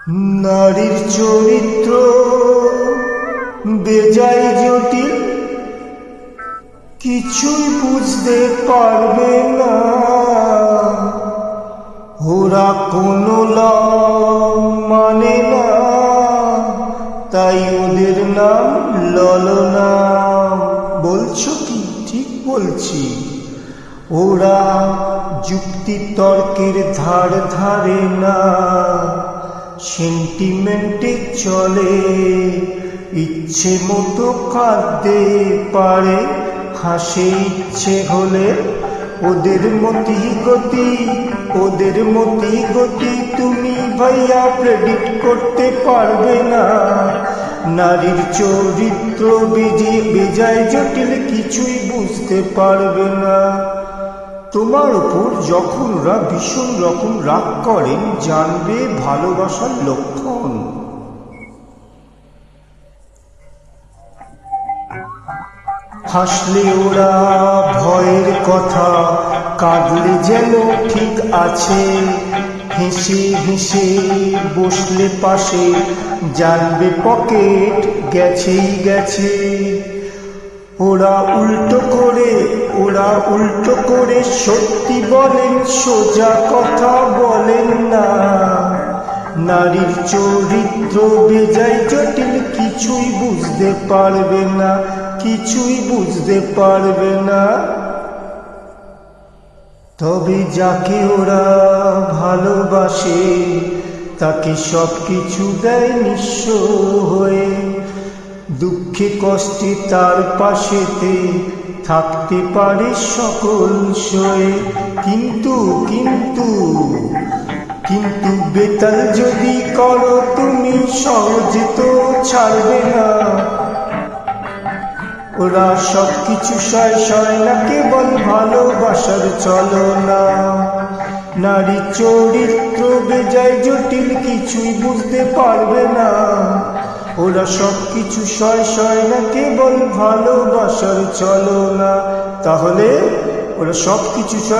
নারীর চরিত্র বেজায় জটিল, কিছুই বুঝতে পারবে না। ওরা কোনো মানে না, তাই ওদের নাম ললনা। বলছো কি? ঠিক বলছি। ওরা যুক্তি তর্কের ধার ধারে না, সেন্টিমেন্টে চলে, ইচ্ছে মতো কাঁদতে পারে, হাসে ইচ্ছে হলে। ওদের মতি গতি তুমি ভাইয়া প্রেডিক্ট করতে পারবে না। নারীর চরিত্র বেজায় জটিল, কিছুই বুঝতে পারবে না। তোমার উপর যখন ওরা ভীষণ রকম রাগ করেন, জানবে ভালোবাসার লক্ষণ। হাসলে ওরা ভয়ের কথা, কাঁদলে যেন ঠিক আছে। হেসে হেসে বসলে পাশে, জানবে পকেট গেছেই গেছে। ওরা উল্টো করে সত্যি বলেন, সোজা কথা বলেন না। নারীর চরিত্র বেজায় জটিল, কিছুই বুঝতে পারবে না। তবে যাকে ওরা ভালোবাসে, তাকে সবকিছু দেয় নিঃস্ব হয়ে। দুঃখে কষ্টে তার পাশেতে থাকতে পারে সকল সয়ে। কিন্তু বেতাল যদি করো তুমি, সহজে তো ছাড়বে না। ওরা সবকিছু সয় না, কেবল ভালোবাসার চলনা। নারী চরিত্র বেজায় জটিল, কিছুই বুঝতে পারবে না। ওরা সবকিছু সয় না, কেবল ভালোবাসার চলনা। তাহলে ওরা সবকিছু